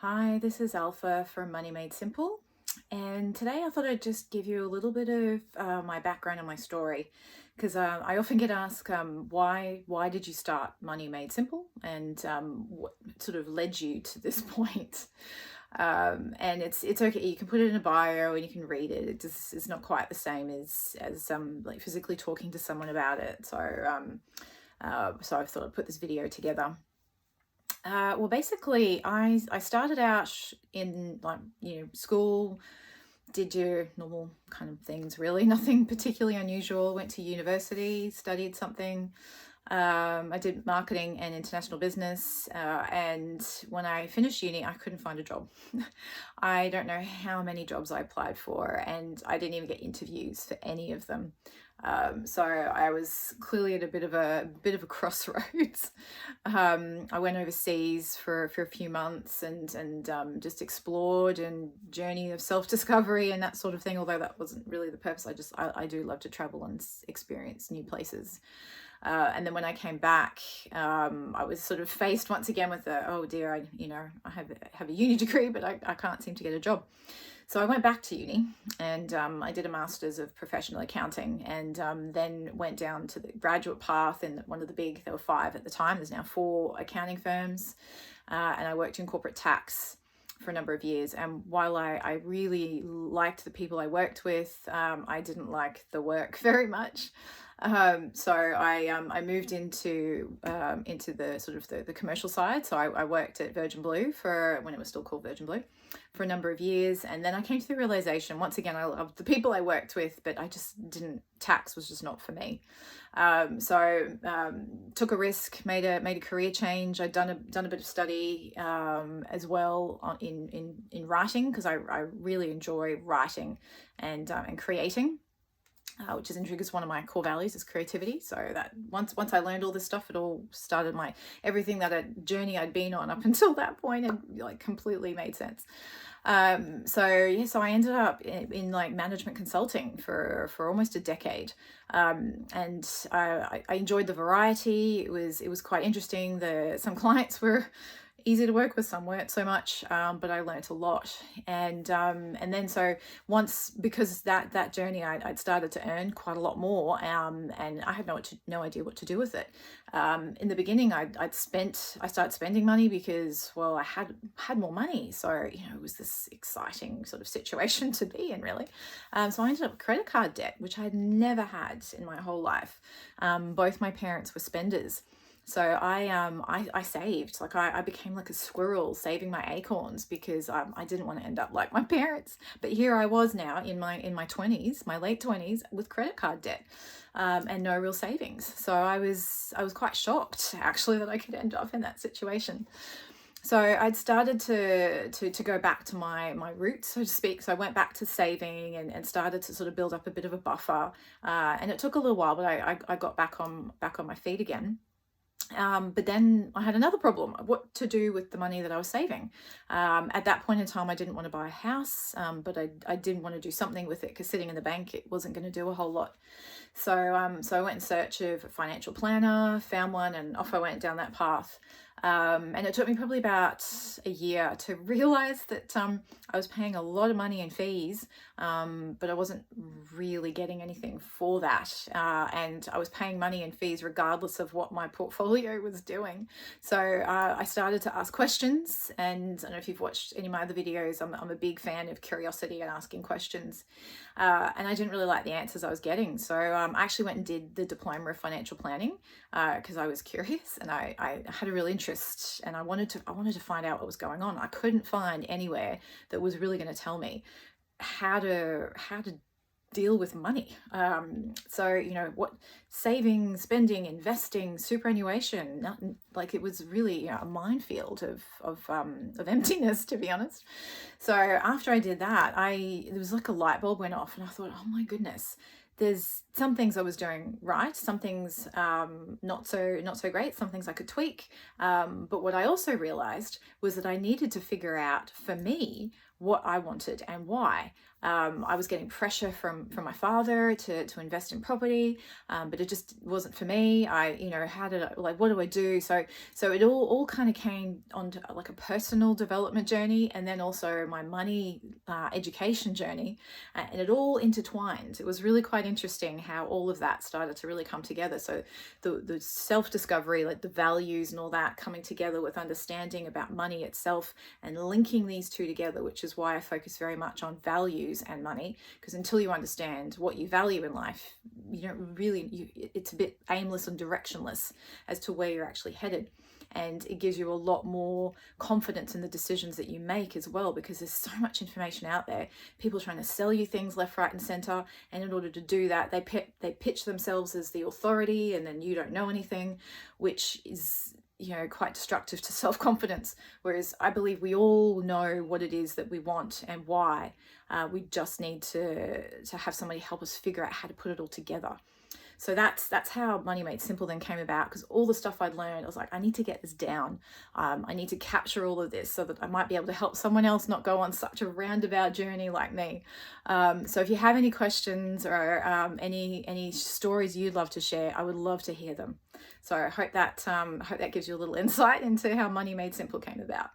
Hi, this is Alpha from Money Made Simple, and today I thought I'd just give you a little bit of my background and my story, because I often get asked why did you start Money Made Simple, and what sort of led you to this point. And it's okay. You can put it in a bio and you can read it. It's not quite the same as like physically talking to someone about it. So I thought I'd put this video together. Well, basically, I started out in school, did your normal kind of things, really, nothing particularly unusual. Went to university, studied something. I did marketing and international business, and when I finished uni, I couldn't find a job. I don't know how many jobs I applied for, and I didn't even get interviews for any of them. So I was clearly at a bit of a crossroads. I went overseas for a few months and just explored and journey of self-discovery and that sort of thing. Although that wasn't really the purpose. I do love to travel and experience new places. And then when I came back, I was sort of faced once again with oh dear, I have a uni degree, but I can't seem to get a job. So I went back to uni and I did a master's of professional accounting, and then went down to the graduate path in one of the big, there were 5 at the time, there's now 4 accounting firms, and I worked in corporate tax for a number of years. And while I really liked the people I worked with, I didn't like the work very much. So I moved into the sort of the commercial side. So I worked at Virgin Blue for when it was still called Virgin Blue for a number of years, and then I came to the realization once again I loved the people I worked with, but I just didn't. Tax was just not for me. So took a risk, made a career change. I'd done a bit of study as well in writing, because I really enjoy writing and creating. Which is intriguing, because one of my core values is creativity. So that once I learned all this stuff, it all started everything that a journey I'd been on up until that point had like completely made sense. So I ended up in like management consulting for almost a decade, and I enjoyed the variety. It was quite interesting. Some clients were easy to work with, some weren't so much, but I learnt a lot. And then so once, because that journey, I'd started to earn quite a lot more, and I had no idea what to do with it. In the beginning, I started spending money because, well, I had more money, so it was this exciting sort of situation to be in, really. So I ended up with credit card debt, which I had never had in my whole life. Both my parents were spenders. So I saved, like I became like a squirrel saving my acorns, because I didn't want to end up like my parents. But here I was now in my 20s, my late 20s, with credit card debt, and no real savings. So I was quite shocked actually that I could end up in that situation. So I'd started to go back to my roots, so to speak. So I went back to saving and started to sort of build up a bit of a buffer. And it took a little while, but I got back on my feet again. But then I had another problem: what to do with the money that I was saving. At that point in time, I didn't want to buy a house, but I didn't want to do something with it, because sitting in the bank, it wasn't going to do a whole lot. So I went in search of a financial planner, found one, and off I went down that path. And it took me probably about a year to realize that I was paying a lot of money in fees, but I wasn't really getting anything for that. And I was paying money in fees regardless of what my portfolio was doing. So I started to ask questions, and I don't know if you've watched any of my other videos, I'm a big fan of curiosity and asking questions. And I didn't really like the answers I was getting. So I actually went and did the diploma of financial planning, because I was curious, and I had a real interest, and I wanted to find out what was going on. I couldn't find anywhere that was really going to tell me how to deal with money. So what saving, spending, investing, superannuation, like it was really a minefield of emptiness, to be honest. So after I did that, there was like a light bulb went off, and I thought, oh my goodness, there's some things I was doing right, some things not so great, some things I could tweak. But what I also realized was that I needed to figure out for me what I wanted and why. I was getting pressure from my father to invest in property, but it just wasn't for me. What do I do? So it all kind of came onto like a personal development journey, and then also my money education journey, and it all intertwined. It was really quite interesting how all of that started to really come together. So the self-discovery, like the values and all that coming together with understanding about money itself and linking these two together, which is why I focus very much on values and money, because until you understand what you value in life, you don't really, it's a bit aimless and directionless as to where you're actually headed. And it gives you a lot more confidence in the decisions that you make as well, because there's so much information out there. People trying to sell you things left, right, and center, and in order to do that, they pitch themselves as the authority, and then you don't know anything, which is quite destructive to self-confidence. Whereas I believe we all know what it is that we want and why. We just need to have somebody help us figure out how to put it all together. So that's how Money Made Simple then came about, because all the stuff I'd learned, I was like, I need to get this down. I need to capture all of this so that I might be able to help someone else not go on such a roundabout journey like me. So if you have any questions or any stories you'd love to share, I would love to hear them. So I hope that gives you a little insight into how Money Made Simple came about.